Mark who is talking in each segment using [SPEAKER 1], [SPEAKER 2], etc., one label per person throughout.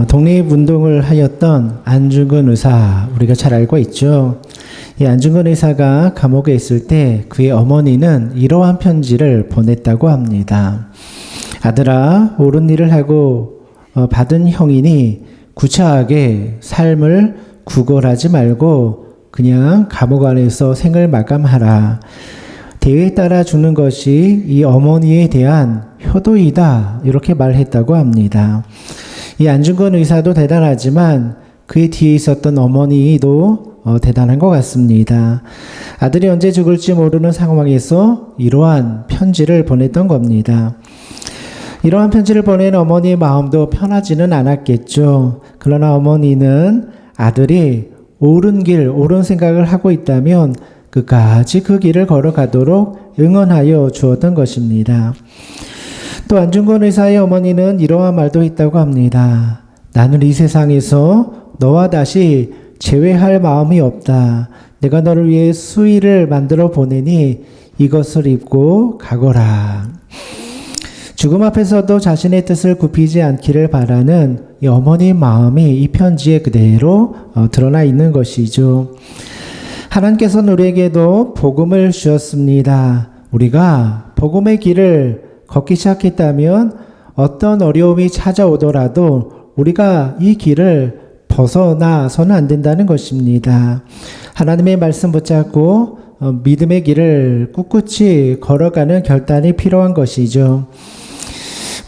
[SPEAKER 1] 독립운동을 하였던 안중근 의사, 우리가 잘 알고 있죠. 이 안중근 의사가 감옥에 있을 때 그의 어머니는 이러한 편지를 보냈다고 합니다. 아들아, 옳은 일을 하고 받은 형이니 구차하게 삶을 구걸하지 말고 그냥 감옥 안에서 생을 마감하라. 대회에 따라 죽는 것이 이 어머니에 대한 효도이다, 이렇게 말했다고 합니다. 이 안중근 의사도 대단하지만 그의 뒤에 있었던 어머니도 대단한 것 같습니다. 아들이 언제 죽을지 모르는 상황에서 이러한 편지를 보냈던 겁니다. 이러한 편지를 보낸 어머니의 마음도 편하지는 않았겠죠. 그러나 어머니는 아들이 옳은 길, 옳은 생각을 하고 있다면 끝까지 그 길을 걸어가도록 응원하여 주었던 것입니다. 또 안중근 의사의 어머니는 이러한 말도 했다고 합니다. 나는 이 세상에서 너와 다시 재회할 마음이 없다. 내가 너를 위해 수의를 만들어 보내니 이것을 입고 가거라. 죽음 앞에서도 자신의 뜻을 굽히지 않기를 바라는 이 어머니의 마음이 이 편지에 그대로 드러나 있는 것이죠. 하나님께서는 우리에게도 복음을 주셨습니다. 우리가 복음의 길을 걷기 시작했다면 어떤 어려움이 찾아오더라도 우리가 이 길을 벗어나서는 안 된다는 것입니다. 하나님의 말씀 붙잡고 믿음의 길을 꿋꿋이 걸어가는 결단이 필요한 것이죠.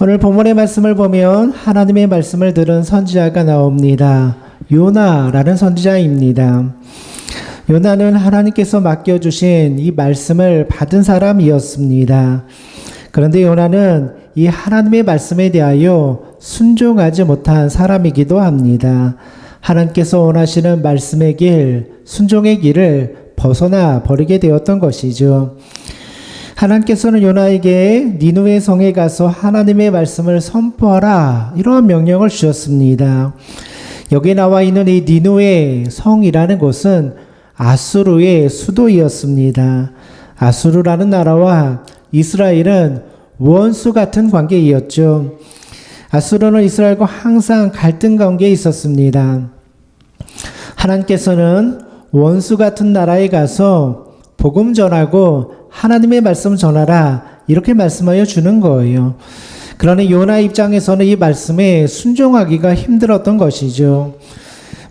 [SPEAKER 1] 오늘 본문의 말씀을 보면 하나님의 말씀을 들은 선지자가 나옵니다. 요나라는 선지자입니다. 요나는 하나님께서 맡겨주신 이 말씀을 받은 사람이었습니다. 그런데 요나는 이 하나님의 말씀에 대하여 순종하지 못한 사람이기도 합니다. 하나님께서 원하시는 말씀의 길, 순종의 길을 벗어나 버리게 되었던 것이죠. 하나님께서는 요나에게 니느웨 성에 가서 하나님의 말씀을 선포하라, 이러한 명령을 주셨습니다. 여기 나와 있는 이 니느웨 성이라는 곳은 아수르의 수도이었습니다. 아수르라는 나라와 이스라엘은 원수 같은 관계이었죠. 아수르는 이스라엘과 항상 갈등 관계에 있었습니다. 하나님께서는 원수 같은 나라에 가서 복음 전하고 하나님의 말씀 전하라, 이렇게 말씀하여 주는 거예요. 그러나 요나 입장에서는 이 말씀에 순종하기가 힘들었던 것이죠.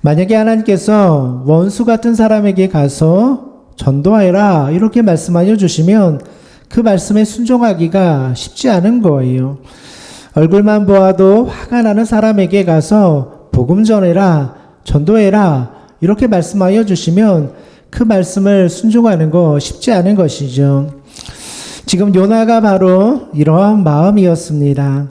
[SPEAKER 1] 만약에 하나님께서 원수 같은 사람에게 가서 전도하라, 이렇게 말씀하여 주시면 그 말씀에 순종하기가 쉽지 않은 거예요. 얼굴만 보아도 화가 나는 사람에게 가서 복음 전해라, 전도해라, 이렇게 말씀하여 주시면 그 말씀을 순종하는 거 쉽지 않은 것이죠. 지금 요나가 바로 이러한 마음이었습니다.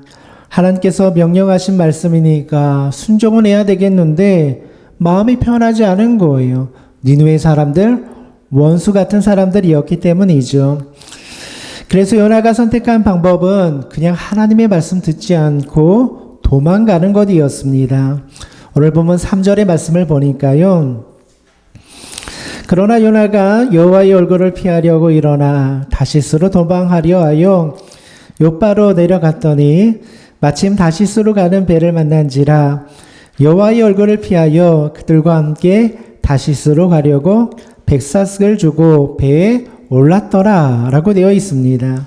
[SPEAKER 1] 하나님께서 명령하신 말씀이니까 순종은 해야 되겠는데 마음이 편하지 않은 거예요. 니느웨 사람들, 원수 같은 사람들이었기 때문이죠. 그래서 요나가 선택한 방법은 그냥 하나님의 말씀 듣지 않고 도망가는 것이었습니다. 오늘 보면 3절의 말씀을 보니까요. 그러나 요나가 여호와의 얼굴을 피하려고 일어나 다시스로 도망하려 하여 욥바로 내려갔더니 마침 다시스로 가는 배를 만난지라 여호와의 얼굴을 피하여 그들과 함께 다시스로 가려고 백사슬을 주고 배에 올랐더라, 라고 되어 있습니다.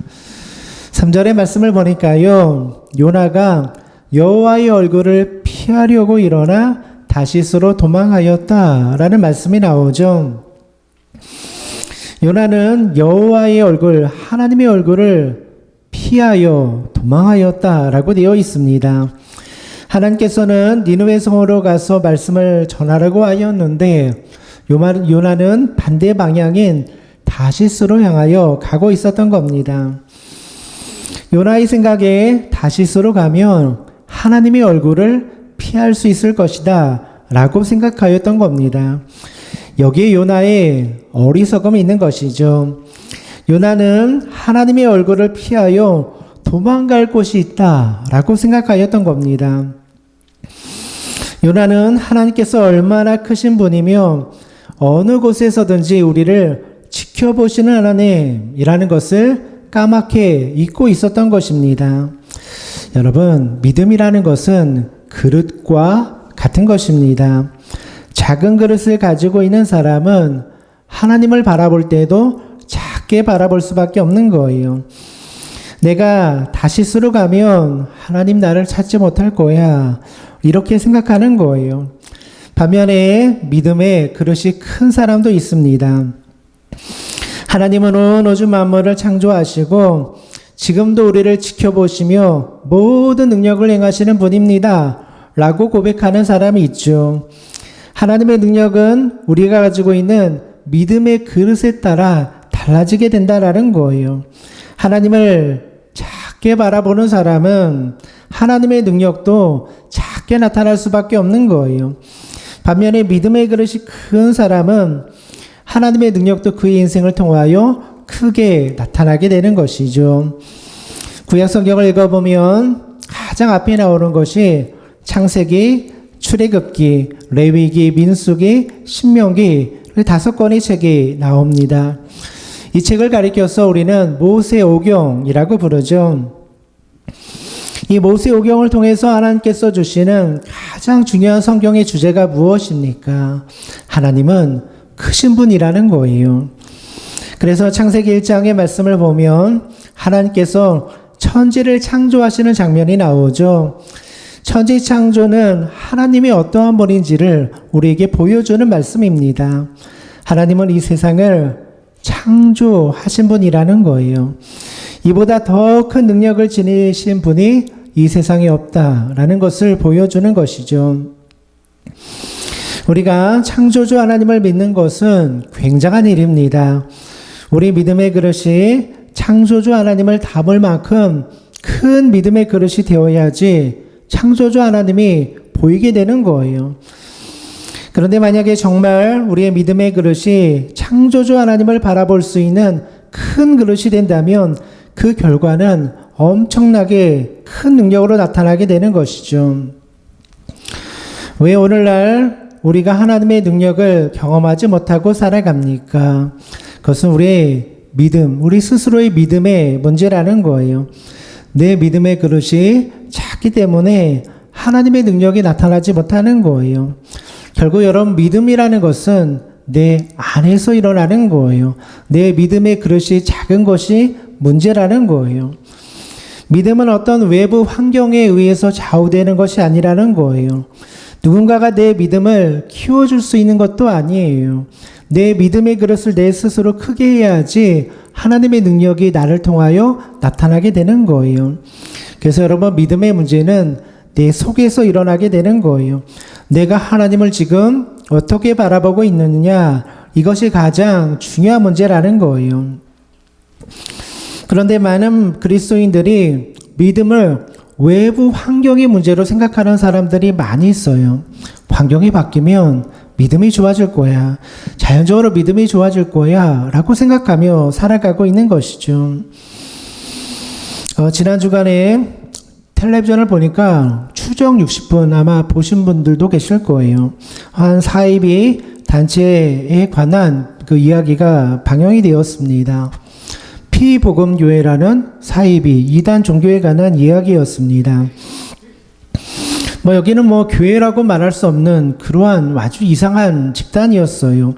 [SPEAKER 1] 3절의 말씀을 보니까요, 요나가 여호와의 얼굴을 피하려고 일어나 다시스로 도망하였다라는 말씀이 나오죠. 요나는 여호와의 얼굴, 하나님의 얼굴을 피하여 도망하였다라고 되어 있습니다. 하나님께서는 니느웨 성으로 가서 말씀을 전하라고 하였는데 요나는 반대 방향인 다시스로 향하여 가고 있었던 겁니다. 요나의 생각에 다시스로 가면 하나님의 얼굴을 피할 수 있을 것이다 라고 생각하였던 겁니다. 여기에 요나의 어리석음이 있는 것이죠. 요나는 하나님의 얼굴을 피하여 도망갈 곳이 있다 라고 생각하였던 겁니다. 요나는 하나님께서 얼마나 크신 분이며 어느 곳에서든지 우리를 지켜보시는 하나님이라는 것을 까맣게 잊고 있었던 것입니다. 여러분, 믿음이라는 것은 그릇과 같은 것입니다. 작은 그릇을 가지고 있는 사람은 하나님을 바라볼 때도 작게 바라볼 수밖에 없는 거예요. 내가 다시스로 가면 하나님 나를 찾지 못할 거야. 이렇게 생각하는 거예요. 반면에 믿음의 그릇이 큰 사람도 있습니다. 하나님은 온 우주 만물을 창조하시고 지금도 우리를 지켜보시며 모든 능력을 행하시는 분입니다. 라고 고백하는 사람이 있죠. 하나님의 능력은 우리가 가지고 있는 믿음의 그릇에 따라 달라지게 된다라는 거예요. 하나님을 작게 바라보는 사람은 하나님의 능력도 작게 나타날 수밖에 없는 거예요. 반면에 믿음의 그릇이 큰 사람은 하나님의 능력도 그의 인생을 통하여 크게 나타나게 되는 것이죠. 구약 성경을 읽어보면 가장 앞에 나오는 것이 창세기, 출애굽기, 레위기, 민수기, 신명기 5권의 책이 나옵니다. 이 책을 가리켜서 우리는 모세오경이라고 부르죠. 이 모세오경을 통해서 하나님께서 주시는 가장 중요한 성경의 주제가 무엇입니까? 하나님은 크신 분이라는 거예요. 그래서 창세기 1장의 말씀을 보면 하나님께서 천지를 창조하시는 장면이 나오죠. 천지 창조는 하나님이 어떠한 분인지를 우리에게 보여주는 말씀입니다. 하나님은 이 세상을 창조하신 분이라는 거예요. 이보다 더 큰 능력을 지니신 분이 이 세상에 없다라는 것을 보여주는 것이죠. 우리가 창조주 하나님을 믿는 것은 굉장한 일입니다. 우리 믿음의 그릇이 창조주 하나님을 담을 만큼 큰 믿음의 그릇이 되어야지 창조주 하나님이 보이게 되는 거예요. 그런데 만약에 정말 우리의 믿음의 그릇이 창조주 하나님을 바라볼 수 있는 큰 그릇이 된다면 그 결과는 엄청나게 큰 능력으로 나타나게 되는 것이죠. 왜 오늘날 우리가 하나님의 능력을 경험하지 못하고 살아갑니까? 그것은 우리의 믿음, 우리 스스로의 믿음의 문제라는 거예요. 내 믿음의 그릇이 작기 때문에 하나님의 능력이 나타나지 못하는 거예요. 결국 여러분, 믿음이라는 것은 내 안에서 일어나는 거예요. 내 믿음의 그릇이 작은 것이 문제라는 거예요. 믿음은 어떤 외부 환경에 의해서 좌우되는 것이 아니라는 거예요. 누군가가 내 믿음을 키워줄 수 있는 것도 아니에요. 내 믿음의 그릇을 내 스스로 크게 해야지 하나님의 능력이 나를 통하여 나타나게 되는 거예요. 그래서 여러분, 믿음의 문제는 내 속에서 일어나게 되는 거예요. 내가 하나님을 지금 어떻게 바라보고 있느냐, 이것이 가장 중요한 문제라는 거예요. 그런데 많은 그리스도인들이 믿음을 외부 환경의 문제로 생각하는 사람들이 많이 있어요. 환경이 바뀌면 믿음이 좋아질 거야, 자연적으로 믿음이 좋아질 거야 라고 생각하며 살아가고 있는 것이죠. 지난 주간에 텔레비전을 보니까 추정 60분 아마 보신 분들도 계실 거예요. 한 사이비 단체에 관한 그 이야기가 방영이 되었습니다. 피복음교회라는 사이비 이단 종교에 관한 이야기였습니다. 여기는 교회라고 말할 수 없는 그러한 아주 이상한 집단이었어요.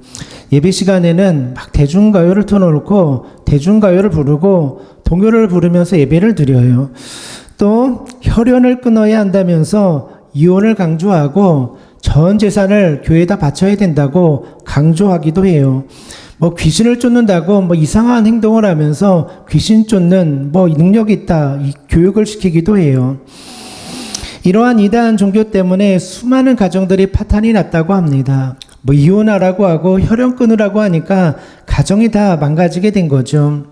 [SPEAKER 1] 예배 시간에는 막 대중가요를 틀어놓고 대중가요를 부르고 동요를 부르면서 예배를 드려요. 또 혈연을 끊어야 한다면서 이혼을 강조하고 전 재산을 교회에다 바쳐야 된다고 강조하기도 해요. 귀신을 쫓는다고 이상한 행동을 하면서 귀신 쫓는 능력이 있다, 이 교육을 시키기도 해요. 이러한 이단 종교 때문에 수많은 가정들이 파탄이 났다고 합니다. 이혼하라고 하고 혈연 끊으라고 하니까 가정이 다 망가지게 된 거죠.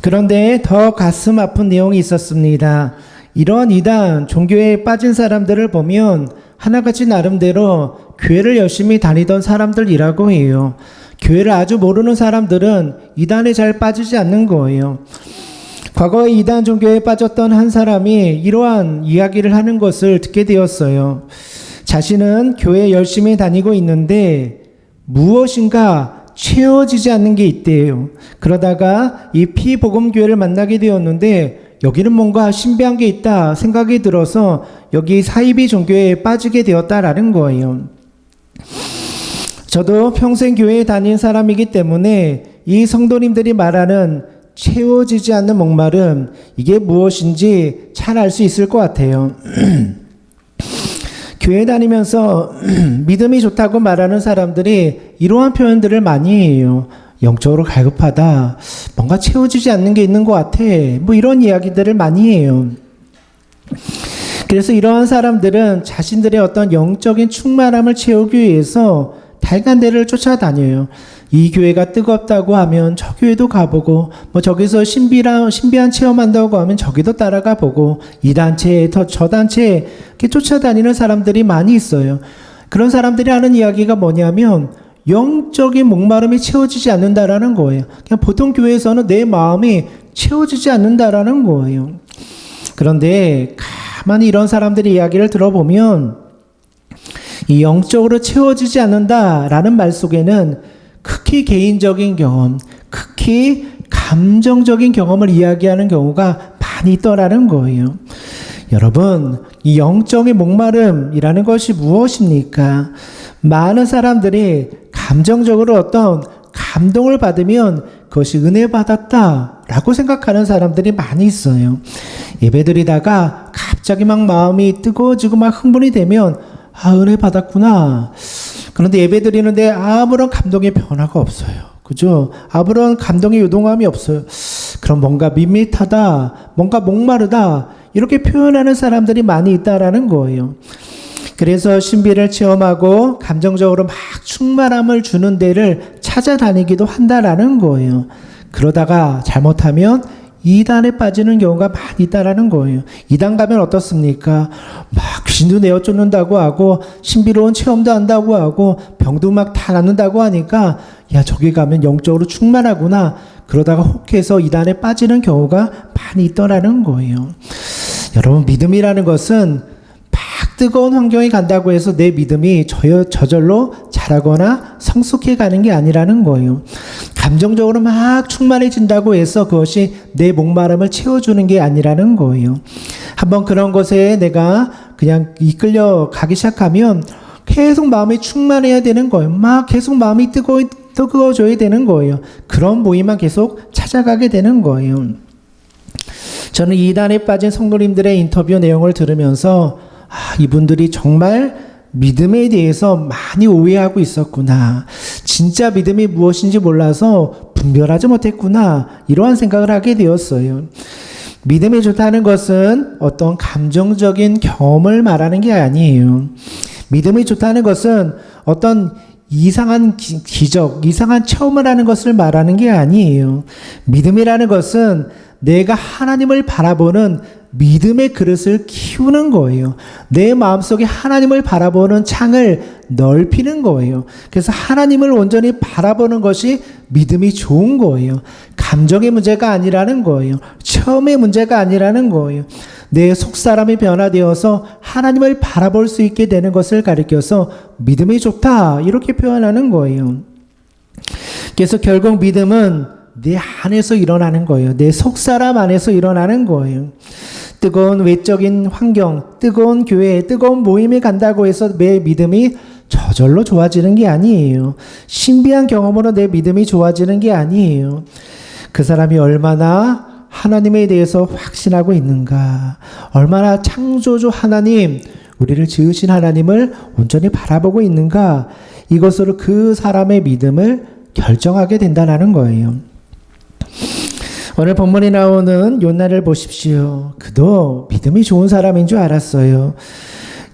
[SPEAKER 1] 그런데 더 가슴 아픈 내용이 있었습니다. 이러한 이단 종교에 빠진 사람들을 보면 하나같이 나름대로 교회를 열심히 다니던 사람들이라고 해요. 교회를 아주 모르는 사람들은 이단에 잘 빠지지 않는 거예요. 과거에 이단 종교에 빠졌던 한 사람이 이러한 이야기를 하는 것을 듣게 되었어요. 자신은 교회에 열심히 다니고 있는데 무엇인가 채워지지 않는 게 있대요. 그러다가 이 피복음교회를 만나게 되었는데 여기는 뭔가 신비한 게 있다 생각이 들어서 여기 사이비 종교에 빠지게 되었다라는 거예요. 저도 평생 교회에 다닌 사람이기 때문에 이 성도님들이 말하는 채워지지 않는 목마름, 이게 무엇인지 잘 알 수 있을 것 같아요. 교회 다니면서 믿음이 좋다고 말하는 사람들이 이러한 표현들을 많이 해요. 영적으로 갈급하다, 뭔가 채워지지 않는 게 있는 것 같아, 뭐 이런 이야기들을 많이 해요. 그래서 이러한 사람들은 자신들의 어떤 영적인 충만함을 채우기 위해서 달간대를 쫓아다녀요. 이 교회가 뜨겁다고 하면 저 교회도 가보고, 뭐 저기서 신비한 체험한다고 하면 저기도 따라가 보고, 이 단체에 저 단체에 이렇게 쫓아다니는 사람들이 많이 있어요. 그런 사람들이 하는 이야기가 뭐냐면 영적인 목마름이 채워지지 않는다라는 거예요. 그냥 보통 교회에서는 내 마음이 채워지지 않는다라는 거예요. 그런데 가만히 이런 사람들의 이야기를 들어보면 이 영적으로 채워지지 않는다라는 말 속에는 극히 개인적인 경험, 극히 감정적인 경험을 이야기하는 경우가 많이 있더라는 거예요. 여러분, 이 영적인 목마름이라는 것이 무엇입니까? 많은 사람들이 감정적으로 어떤 감동을 받으면 그것이 은혜 받았다라고 생각하는 사람들이 많이 있어요. 예배드리다가 갑자기 막 마음이 뜨거워지고 막 흥분이 되면 은혜 받았구나. 그런데 예배 드리는데 아무런 감동의 변화가 없어요. 그죠? 아무런 감동의 요동함이 없어요. 그럼 뭔가 밋밋하다, 뭔가 목마르다, 이렇게 표현하는 사람들이 많이 있다라는 거예요. 그래서 신비를 체험하고 감정적으로 막 충만함을 주는 데를 찾아다니기도 한다라는 거예요. 그러다가 잘못하면 이단에 빠지는 경우가 많이 있다라는 거예요. 이단 가면 어떻습니까? 막 귀신도 내어 쫓는다고 하고 신비로운 체험도 한다고 하고 병도 막 다 낫는다고 하니까 야, 저기 가면 영적으로 충만하구나. 그러다가 혹해서 이단에 빠지는 경우가 많이 있더라는 거예요. 여러분, 믿음이라는 것은 막 뜨거운 환경에 간다고 해서 내 믿음이 저절로 자라거나 성숙해 가는 게 아니라는 거예요. 감정적으로 막 충만해진다고 해서 그것이 내 목마름을 채워주는 게 아니라는 거예요. 한번 그런 것에 내가 그냥 이끌려 가기 시작하면 계속 마음이 충만해야 되는 거예요. 막 계속 마음이 뜨거워져야 되는 거예요. 그런 모임만 계속 찾아가게 되는 거예요. 저는 이단에 빠진 성도님들의 인터뷰 내용을 들으면서 이분들이 정말 믿음에 대해서 많이 오해하고 있었구나. 진짜 믿음이 무엇인지 몰라서 분별하지 못했구나. 이러한 생각을 하게 되었어요. 믿음이 좋다는 것은 어떤 감정적인 경험을 말하는 게 아니에요. 믿음이 좋다는 것은 어떤 이상한 기적, 이상한 체험을 하는 것을 말하는 게 아니에요. 믿음이라는 것은 내가 하나님을 바라보는 믿음의 그릇을 키우는 거예요. 내 마음속에 하나님을 바라보는 창을 넓히는 거예요. 그래서 하나님을 온전히 바라보는 것이 믿음이 좋은 거예요. 감정의 문제가 아니라는 거예요. 체험의 문제가 아니라는 거예요. 내 속사람이 변화되어서 하나님을 바라볼 수 있게 되는 것을 가리켜서 믿음이 좋다, 이렇게 표현하는 거예요. 그래서 결국 믿음은 내 안에서 일어나는 거예요. 내 속사람 안에서 일어나는 거예요. 뜨거운 외적인 환경, 뜨거운 교회, 뜨거운 모임에 간다고 해서 내 믿음이 저절로 좋아지는 게 아니에요. 신비한 경험으로 내 믿음이 좋아지는 게 아니에요. 그 사람이 얼마나 하나님에 대해서 확신하고 있는가, 얼마나 창조주 하나님, 우리를 지으신 하나님을 온전히 바라보고 있는가, 이것으로 그 사람의 믿음을 결정하게 된다는 거예요. 오늘 본문에 나오는 요나를 보십시오. 그도 믿음이 좋은 사람인 줄 알았어요.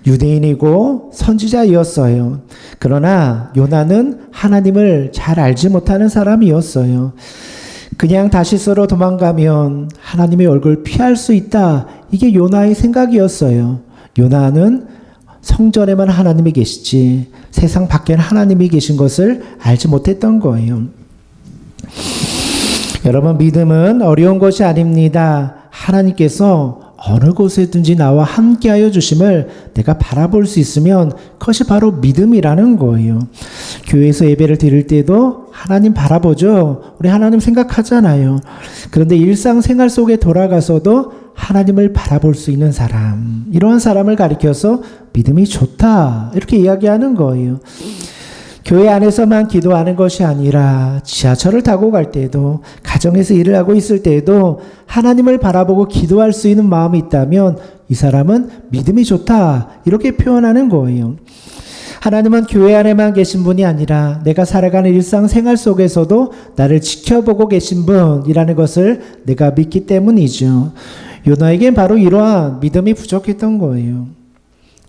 [SPEAKER 1] 유대인이고 선지자이었어요. 그러나 요나는 하나님을 잘 알지 못하는 사람이었어요. 그냥 다시스로 도망가면 하나님의 얼굴 피할 수 있다. 이게 요나의 생각이었어요. 요나는 성전에만 하나님이 계시지 세상 밖에는 하나님이 계신 것을 알지 못했던 거예요. 여러분, 믿음은 어려운 것이 아닙니다. 하나님께서 어느 곳에든지 나와 함께하여 주심을 내가 바라볼 수 있으면 그것이 바로 믿음이라는 거예요. 교회에서 예배를 드릴 때도 하나님 바라보죠. 우리 하나님 생각하잖아요. 그런데 일상생활 속에 돌아가서도 하나님을 바라볼 수 있는 사람, 이러한 사람을 가리켜서 믿음이 좋다 이렇게 이야기하는 거예요. 교회 안에서만 기도하는 것이 아니라 지하철을 타고 갈 때도, 가정에서 일을 하고 있을 때도 하나님을 바라보고 기도할 수 있는 마음이 있다면 이 사람은 믿음이 좋다 이렇게 표현하는 거예요. 하나님은 교회 안에만 계신 분이 아니라 내가 살아가는 일상생활 속에서도 나를 지켜보고 계신 분이라는 것을 내가 믿기 때문이죠. 요나에겐 바로 이러한 믿음이 부족했던 거예요.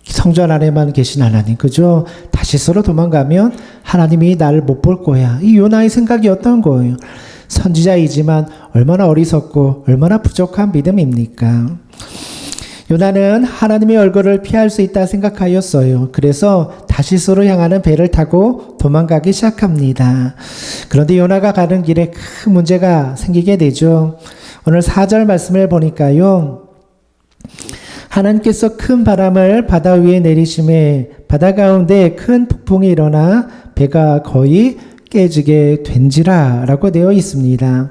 [SPEAKER 1] 성전 안에만 계신 하나님, 그죠? 다시스로 도망가면 하나님이 나를 못 볼 거야. 이 요나의 생각이었던 거예요. 선지자이지만 얼마나 어리석고 얼마나 부족한 믿음입니까? 요나는 하나님의 얼굴을 피할 수 있다 생각하였어요. 그래서 다시스로 향하는 배를 타고 도망가기 시작합니다. 그런데 요나가 가는 길에 큰 문제가 생기게 되죠. 오늘 4절 말씀을 보니까요. 하나님께서 큰 바람을 바다 위에 내리심에 바다 가운데 큰 폭풍이 일어나 배가 거의 깨지게 된지라 라고 되어 있습니다.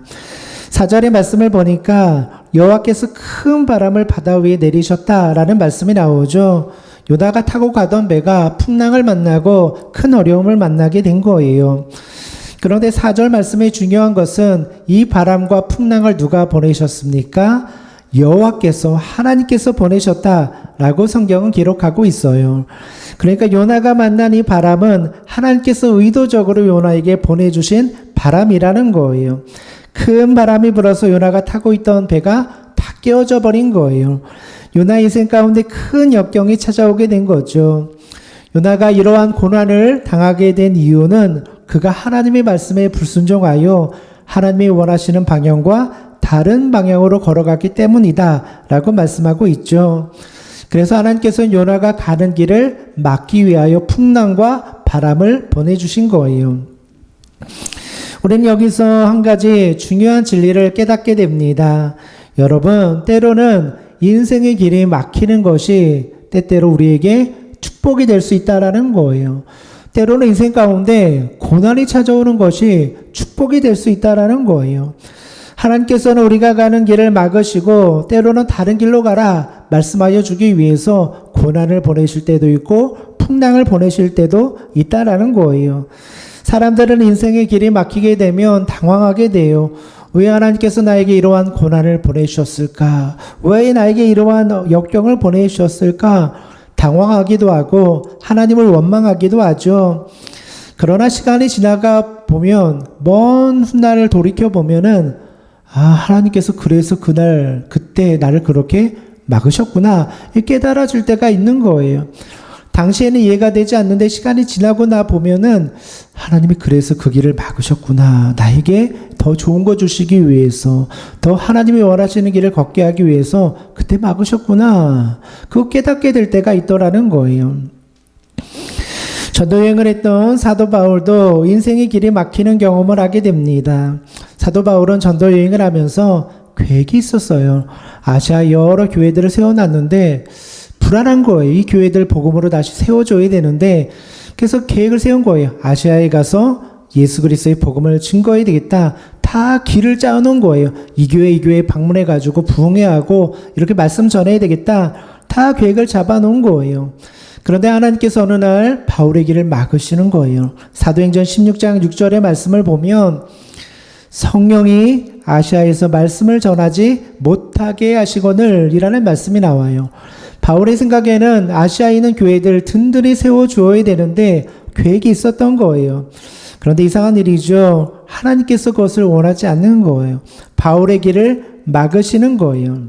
[SPEAKER 1] 4절의 말씀을 보니까 여호와께서 큰 바람을 바다 위에 내리셨다라는 말씀이 나오죠. 요나가 타고 가던 배가 풍랑을 만나고 큰 어려움을 만나게 된 거예요. 그런데 4절 말씀의 중요한 것은 이 바람과 풍랑을 누가 보내셨습니까? 여호와께서, 하나님께서 보내셨다라고 성경은 기록하고 있어요. 그러니까 요나가 만난 이 바람은 하나님께서 의도적으로 요나에게 보내주신 바람이라는 거예요. 큰 바람이 불어서 요나가 타고 있던 배가 다 깨어져 버린 거예요. 요나 인생 가운데 큰 역경이 찾아오게 된 거죠. 요나가 이러한 고난을 당하게 된 이유는 그가 하나님의 말씀에 불순종하여 하나님이 원하시는 방향과 다른 방향으로 걸어갔기 때문이다 라고 말씀하고 있죠. 그래서 하나님께서는 요나가 가는 길을 막기 위하여 풍랑과 바람을 보내주신 거예요. 우리는 여기서 한 가지 중요한 진리를 깨닫게 됩니다. 여러분, 때로는 인생의 길이 막히는 것이 때때로 우리에게 축복이 될 수 있다라는 거예요. 때로는 인생 가운데 고난이 찾아오는 것이 축복이 될 수 있다라는 거예요. 하나님께서는 우리가 가는 길을 막으시고 때로는 다른 길로 가라 말씀하여 주기 위해서 고난을 보내실 때도 있고 풍랑을 보내실 때도 있다라는 거예요. 사람들은 인생의 길이 막히게 되면 당황하게 돼요. 왜 하나님께서 나에게 이러한 고난을 보내주셨을까? 왜 나에게 이러한 역경을 보내주셨을까? 당황하기도 하고 하나님을 원망하기도 하죠. 그러나 시간이 지나가 보면 먼 훗날을 돌이켜 보면은 하나님께서 그래서 그때 나를 그렇게 막으셨구나 깨달아질 때가 있는 거예요. 당시에는 이해가 되지 않는데 시간이 지나고 나 보면은 하나님이 그래서 그 길을 막으셨구나. 나에게 더 좋은 거 주시기 위해서, 더 하나님이 원하시는 길을 걷게 하기 위해서 그때 막으셨구나. 그거 깨닫게 될 때가 있더라는 거예요. 전도여행을 했던 사도 바울도 인생의 길이 막히는 경험을 하게 됩니다. 사도 바울은 전도여행을 하면서 계획이 있었어요. 아시아 여러 교회들을 세워놨는데 불안한 거예요. 이 교회들 복음으로 다시 세워줘야 되는데 그래서 계획을 세운 거예요. 아시아에 가서 예수 그리스도의 복음을 증거해야 되겠다. 다 길을 짜놓은 거예요. 이 교회 방문해가지고 부흥회하고 이렇게 말씀 전해야 되겠다. 다 계획을 잡아놓은 거예요. 그런데 하나님께서 어느 날 바울의 길을 막으시는 거예요. 사도행전 16장 6절의 말씀을 보면 성령이 아시아에서 말씀을 전하지 못하게 하시거늘 이라는 말씀이 나와요. 바울의 생각에는 아시아에 있는 교회들 든든히 세워주어야 되는데 계획이 있었던 거예요. 그런데 이상한 일이죠. 하나님께서 그것을 원하지 않는 거예요. 바울의 길을 막으시는 거예요.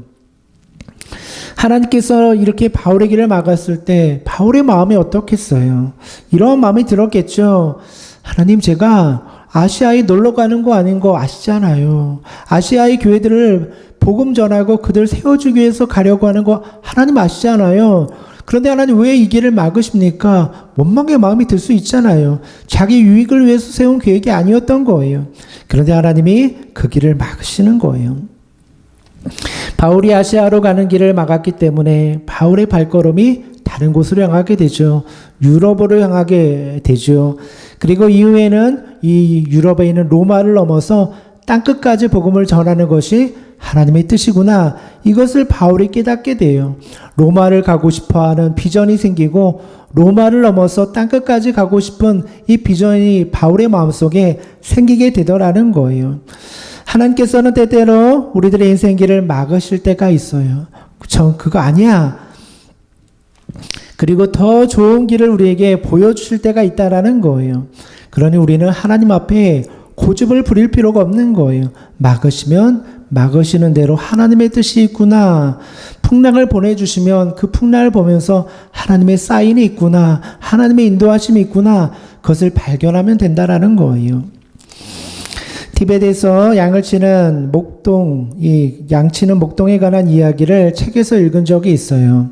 [SPEAKER 1] 하나님께서 이렇게 바울의 길을 막았을 때 바울의 마음이 어떻겠어요? 이런 마음이 들었겠죠. 하나님, 제가 아시아에 놀러 가는 거 아닌 거 아시잖아요. 아시아의 교회들을 복음 전하고 그들 세워주기 위해서 가려고 하는 거 하나님 아시잖아요. 그런데 하나님 왜 이 길을 막으십니까? 원망의 마음이 들 수 있잖아요. 자기 유익을 위해서 세운 계획이 아니었던 거예요. 그런데 하나님이 그 길을 막으시는 거예요. 바울이 아시아로 가는 길을 막았기 때문에 바울의 발걸음이 다른 곳으로 향하게 되죠. 유럽으로 향하게 되죠. 그리고 이후에는 이 유럽에 있는 로마를 넘어서 땅끝까지 복음을 전하는 것이 하나님의 뜻이구나. 이것을 바울이 깨닫게 돼요. 로마를 가고 싶어하는 비전이 생기고 로마를 넘어서 땅끝까지 가고 싶은 이 비전이 바울의 마음속에 생기게 되더라는 거예요. 하나님께서는 때때로 우리들의 인생길을 막으실 때가 있어요. 전 그거 아니야. 그리고 더 좋은 길을 우리에게 보여주실 때가 있다라는 거예요. 그러니 우리는 하나님 앞에 고집을 부릴 필요가 없는 거예요. 막으시면 막으시는 대로 하나님의 뜻이 있구나. 풍랑을 보내주시면 그 풍랑을 보면서 하나님의 사인이 있구나. 하나님의 인도하심이 있구나. 그것을 발견하면 된다라는 거예요. 티벳에서 양을 치는 목동, 이 양치는 목동에 관한 이야기를 책에서 읽은 적이 있어요.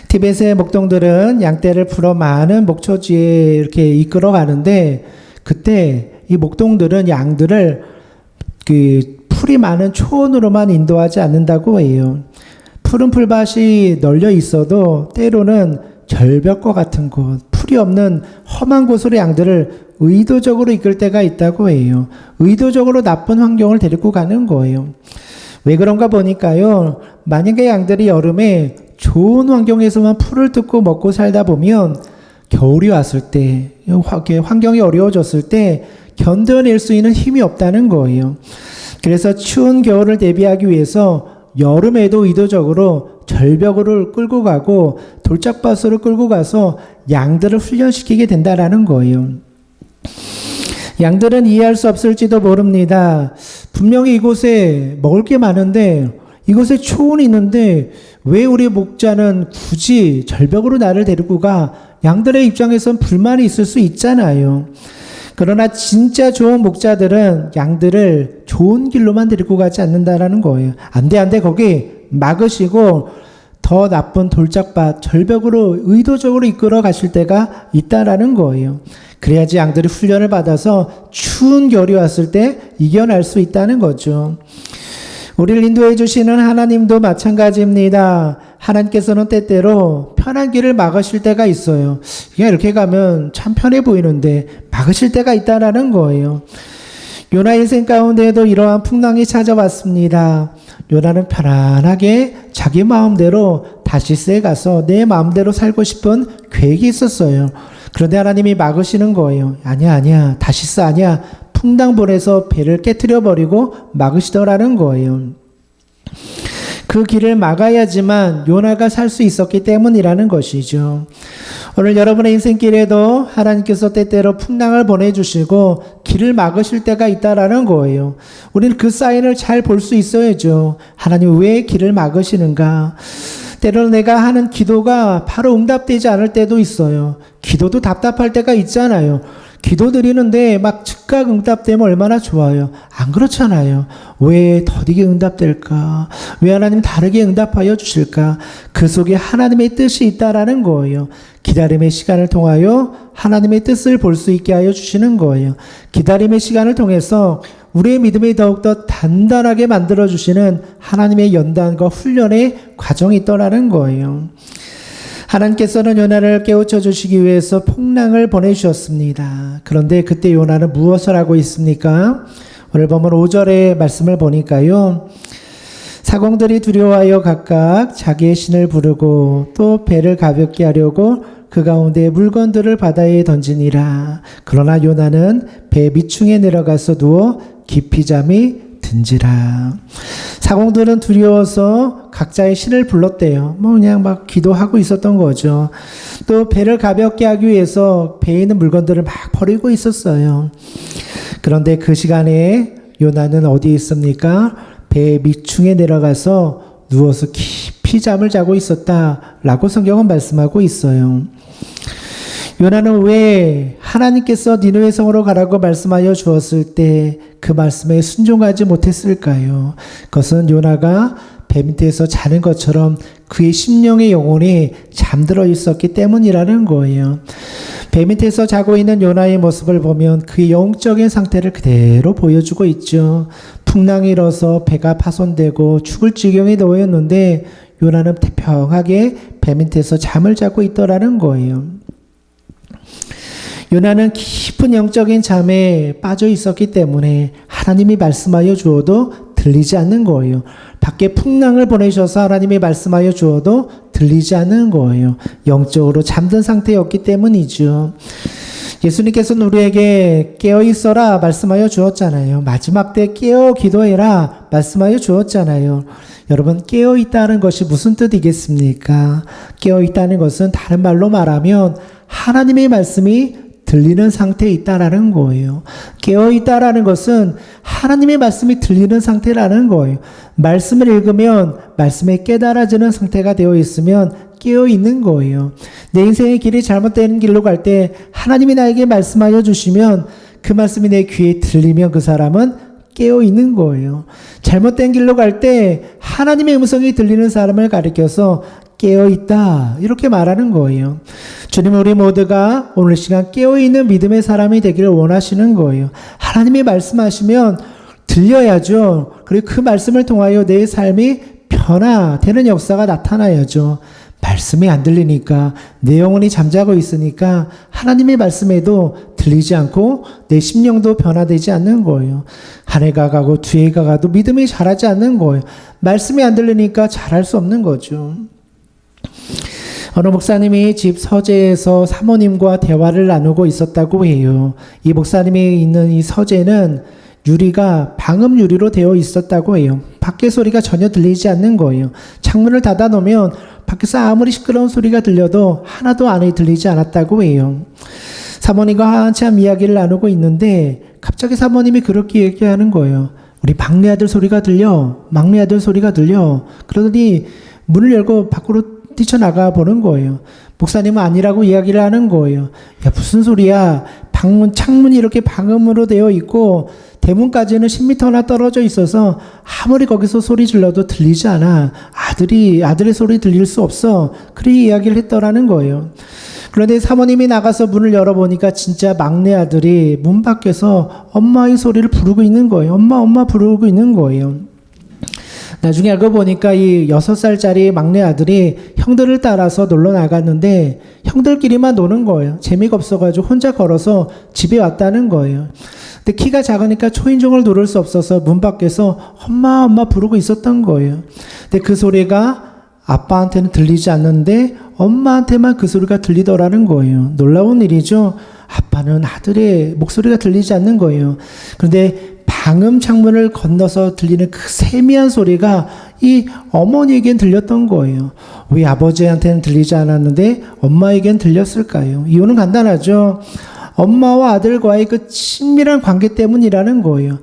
[SPEAKER 1] 티벳의 목동들은 양떼를 풀어 많은 목초지에 이렇게 이끌어 가는데 그때 이 목동들은 양들을 그 풀이 많은 초원으로만 인도하지 않는다고 해요. 푸른 풀밭이 널려 있어도 때로는 절벽과 같은 곳, 풀이 없는 험한 곳으로 양들을 의도적으로 이끌 때가 있다고 해요. 의도적으로 나쁜 환경을 데리고 가는 거예요. 왜 그런가 보니까요. 만약에 양들이 여름에 좋은 환경에서만 풀을 뜯고 먹고 살다 보면 겨울이 왔을 때, 환경이 어려워졌을 때 견뎌낼 수 있는 힘이 없다는 거예요. 그래서 추운 겨울을 대비하기 위해서 여름에도 의도적으로 절벽으로 끌고 가고 돌짝밭으로 끌고 가서 양들을 훈련시키게 된다라는 거예요. 양들은 이해할 수 없을지도 모릅니다. 분명히 이곳에 먹을 게 많은데 이곳에 초원이 있는데 왜 우리 목자는 굳이 절벽으로 나를 데리고 가? 양들의 입장에선 불만이 있을 수 있잖아요. 그러나 진짜 좋은 목자들은 양들을 좋은 길로만 데리고 가지 않는다라는 거예요. 안 돼, 거기 막으시고 더 나쁜 돌짝밭, 절벽으로 의도적으로 이끌어 가실 때가 있다라는 거예요. 그래야지 양들이 훈련을 받아서 추운 겨울이 왔을 때 이겨낼 수 있다는 거죠. 우리를 인도해 주시는 하나님도 마찬가지입니다. 하나님께서는 때때로 편한 길을 막으실 때가 있어요. 그냥 이렇게 가면 참 편해 보이는데 막으실 때가 있다라는 거예요. 요나 인생 가운데에도 이러한 풍랑이 찾아왔습니다. 요나는 편안하게 자기 마음대로 다시스에 가서 내 마음대로 살고 싶은 계획이 있었어요. 그런데 하나님이 막으시는 거예요. 아니야, 다시스 아니야. 풍랑 보내서 배를 깨트려 버리고 막으시더라는 거예요. 그 길을 막아야지만 요나가 살 수 있었기 때문이라는 것이죠. 오늘 여러분의 인생길에도 하나님께서 때때로 풍랑을 보내주시고 길을 막으실 때가 있다라는 거예요. 우리는 그 사인을 잘 볼 수 있어야죠. 하나님 왜 길을 막으시는가? 때로는 내가 하는 기도가 바로 응답되지 않을 때도 있어요. 기도도 답답할 때가 있잖아요. 기도 드리는데 막 즉각 응답되면 얼마나 좋아요. 안 그렇잖아요. 왜 더디게 응답될까? 왜 하나님 다르게 응답하여 주실까? 그 속에 하나님의 뜻이 있다라는 거예요. 기다림의 시간을 통하여 하나님의 뜻을 볼 수 있게 하여 주시는 거예요. 기다림의 시간을 통해서 우리의 믿음이 더욱더 단단하게 만들어주시는 하나님의 연단과 훈련의 과정이 있더라는 거예요. 하나님께서는 요나를 깨우쳐 주시기 위해서 풍랑을 보내주셨습니다. 그런데 그때 요나는 무엇을 하고 있습니까? 오늘 보면 5절의 말씀을 보니까요. 사공들이 두려워하여 각각 자기의 신을 부르고 또 배를 가볍게 하려고 그 가운데 물건들을 바다에 던지니라. 그러나 요나는 배 밑층에 내려가서 누워 깊이 잠이 든지라. 사공들은 두려워서 각자의 신을 불렀대요. 그냥 막 기도하고 있었던 거죠. 또 배를 가볍게 하기 위해서 배에 있는 물건들을 막 버리고 있었어요. 그런데 그 시간에 요나는 어디에 있습니까? 배 밑층에 내려가서 누워서 깊이 잠을 자고 있었다라고 성경은 말씀하고 있어요. 요나는 왜 하나님께서 니느웨 성으로 가라고 말씀하여 주었을 때 그 말씀에 순종하지 못했을까요? 그것은 요나가 배 밑에서 자는 것처럼 그의 심령의 영혼이 잠들어 있었기 때문이라는 거예요. 배 밑에서 자고 있는 요나의 모습을 보면 그의 영적인 상태를 그대로 보여주고 있죠. 풍랑이 일어서 배가 파손되고 죽을 지경에 놓였는데 요나는 태평하게 배 밑에서 잠을 자고 있더라는 거예요. 요나는 깊은 영적인 잠에 빠져 있었기 때문에 하나님이 말씀하여 주어도 들리지 않는 거예요. 밖에 풍랑을 보내셔서 하나님이 말씀하여 주어도 들리지 않는 거예요. 영적으로 잠든 상태였기 때문이죠. 예수님께서는 우리에게 깨어있어라 말씀하여 주었잖아요. 마지막 때 깨어 기도해라 말씀하여 주었잖아요. 여러분, 깨어있다는 것이 무슨 뜻이겠습니까? 깨어있다는 것은 다른 말로 말하면 하나님의 말씀이 들리는 상태에 있다라는 거예요. 깨어있다라는 것은 하나님의 말씀이 들리는 상태라는 거예요. 말씀을 읽으면 말씀에 깨달아지는 상태가 되어 있으면 깨어있는 거예요. 내 인생의 길이 잘못되는 길로 갈 때 하나님이 나에게 말씀하여 주시면 그 말씀이 내 귀에 들리면 그 사람은 깨어있는 거예요. 잘못된 길로 갈 때 하나님의 음성이 들리는 사람을 가리켜서 깨어있다 이렇게 말하는 거예요. 주님, 우리 모두가 오늘 시간 깨어있는 믿음의 사람이 되기를 원하시는 거예요. 하나님이 말씀하시면 들려야죠. 그리고 그 말씀을 통하여 내 삶이 변화되는 역사가 나타나야죠. 말씀이 안 들리니까 내 영혼이 잠자고 있으니까 하나님의 말씀에도 들리지 않고 내 심령도 변화되지 않는 거예요. 한 해가 가고 두 해가 가도 믿음이 자라지 않는 거예요. 말씀이 안 들리니까 자랄 수 없는 거죠. 어느 목사님이 집 서재에서 사모님과 대화를 나누고 있었다고 해요. 이 목사님이 있는 이 서재는 유리가 방음 유리로 되어 있었다고 해요. 밖에 소리가 전혀 들리지 않는 거예요. 창문을 닫아 놓으면 밖에서 아무리 시끄러운 소리가 들려도 하나도 안에 들리지 않았다고 해요. 사모님과 한참 이야기를 나누고 있는데 갑자기 사모님이 그렇게 얘기하는 거예요. 우리 막내 아들 소리가 들려. 막내 아들 소리가 들려. 그러더니 문을 열고 밖으로 뛰쳐나가 보는 거예요. 목사님은 아니라고 이야기를 하는 거예요. 야, 무슨 소리야. 창문이 이렇게 방음으로 되어 있고 대문까지는 10m나 떨어져 있어서 아무리 거기서 소리 질러도 들리지 않아. 아들의 소리 들릴 수 없어. 그렇게 이야기를 했더라는 거예요. 그런데 사모님이 나가서 문을 열어보니까 진짜 막내 아들이 문 밖에서 엄마의 소리를 부르고 있는 거예요. 엄마 부르고 있는 거예요. 나중에 알고 보니까 이 6살짜리 막내 아들이 형들을 따라서 놀러 나갔는데 형들끼리만 노는 거예요. 재미가 없어가지고 혼자 걸어서 집에 왔다는 거예요. 근데 키가 작으니까 초인종을 누를 수 없어서 문 밖에서 엄마 부르고 있었던 거예요. 근데 그 소리가 아빠한테는 들리지 않는데 엄마한테만 그 소리가 들리더라는 거예요. 놀라운 일이죠. 아빠는 아들의 목소리가 들리지 않는 거예요. 그런데 방음 창문을 건너서 들리는 그 세미한 소리가 이 어머니에겐 들렸던 거예요. 왜 아버지한테는 들리지 않았는데 엄마에겐 들렸을까요? 이유는 간단하죠. 엄마와 아들과의 그 친밀한 관계 때문이라는 거예요.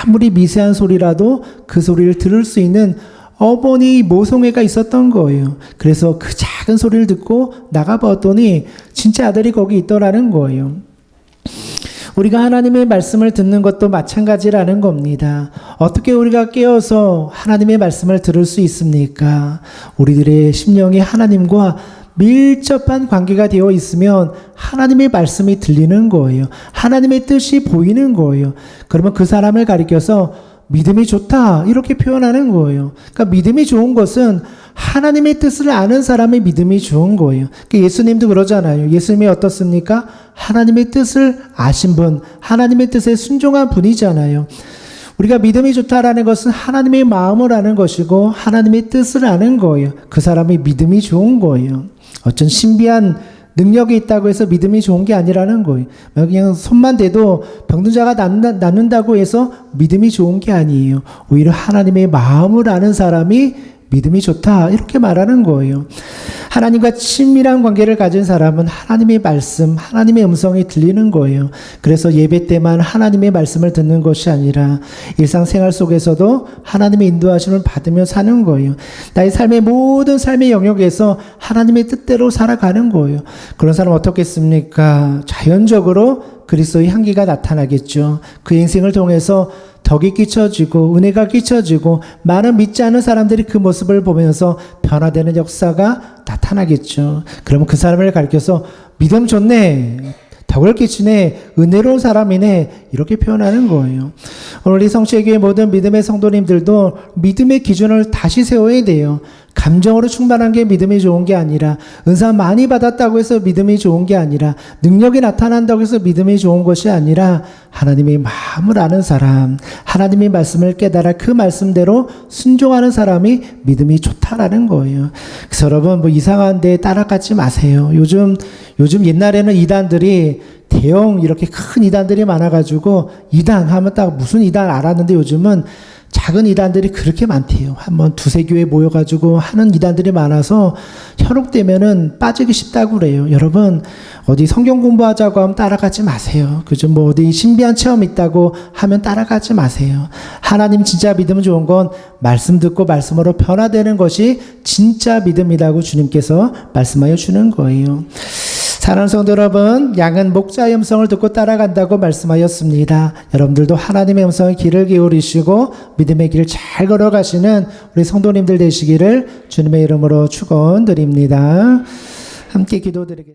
[SPEAKER 1] 아무리 미세한 소리라도 그 소리를 들을 수 있는 어머니의 모성애가 있었던 거예요. 그래서 그 작은 소리를 듣고 나가봤더니 진짜 아들이 거기 있더라는 거예요. 우리가 하나님의 말씀을 듣는 것도 마찬가지라는 겁니다. 어떻게 우리가 깨어서 하나님의 말씀을 들을 수 있습니까? 우리들의 심령이 하나님과 밀접한 관계가 되어 있으면 하나님의 말씀이 들리는 거예요. 하나님의 뜻이 보이는 거예요. 그러면 그 사람을 가리켜서 믿음이 좋다 이렇게 표현하는 거예요. 그러니까 믿음이 좋은 것은 하나님의 뜻을 아는 사람의 믿음이 좋은 거예요. 그러니까 예수님도 그러잖아요. 예수님이 어떻습니까? 하나님의 뜻을 아신 분, 하나님의 뜻에 순종한 분이잖아요. 우리가 믿음이 좋다라는 것은 하나님의 마음을 아는 것이고 하나님의 뜻을 아는 거예요. 그 사람의 믿음이 좋은 거예요. 어쩐 신비한 능력이 있다고 해서 믿음이 좋은 게 아니라는 거예요. 그냥 손만 대도 병든 자가 낫는다고 해서 믿음이 좋은 게 아니에요. 오히려 하나님의 마음을 아는 사람이 믿음이 좋다 이렇게 말하는 거예요. 하나님과 친밀한 관계를 가진 사람은 하나님의 말씀, 하나님의 음성이 들리는 거예요. 그래서 예배 때만 하나님의 말씀을 듣는 것이 아니라 일상생활 속에서도 하나님의 인도하심을 받으며 사는 거예요. 나의 삶의 모든 삶의 영역에서 하나님의 뜻대로 살아가는 거예요. 그런 사람 어떻겠습니까? 자연적으로 그리스도의 향기가 나타나겠죠. 그 인생을 통해서 덕이 끼쳐지고 은혜가 끼쳐지고 많은 믿지 않은 사람들이 그 모습을 보면서 변화되는 역사가 나타나겠죠. 그러면 그 사람을 가리켜서 믿음 좋네, 덕을 끼치네, 은혜로운 사람이네, 이렇게 표현하는 거예요. 오늘 이 성취교회 모든 믿음의 성도님들도 믿음의 기준을 다시 세워야 돼요. 감정으로 충만한 게 믿음이 좋은 게 아니라, 은사 많이 받았다고 해서 믿음이 좋은 게 아니라, 능력이 나타난다고 해서 믿음이 좋은 것이 아니라, 하나님의 마음을 아는 사람, 하나님의 말씀을 깨달아 그 말씀대로 순종하는 사람이 믿음이 좋다라는 거예요. 그래서 여러분, 뭐 이상한 데 따라가지 마세요. 요즘 옛날에는 이단들이 대형 이렇게 큰 이단들이 많아가지고 이단 하면 딱 무슨 이단 알았는데, 요즘은 작은 이단들이 그렇게 많대요. 한번 두세 교회 모여가지고 하는 이단들이 많아서 현혹되면은 빠지기 쉽다고 그래요. 여러분, 어디 성경 공부하자고 하면 따라가지 마세요. 그죠? 뭐 어디 신비한 체험 있다고 하면 따라가지 마세요. 하나님 진짜 믿으면 좋은 건 말씀 듣고 말씀으로 변화되는 것이 진짜 믿음이라고 주님께서 말씀하여 주는 거예요. 사랑하는 성도 여러분, 양은 목자의 음성을 듣고 따라간다고 말씀하였습니다. 여러분들도 하나님의 음성의 귀를 기울이시고 믿음의 길 잘 걸어가시는 우리 성도님들 되시기를 주님의 이름으로 축원드립니다. 함께 기도드리겠습니다.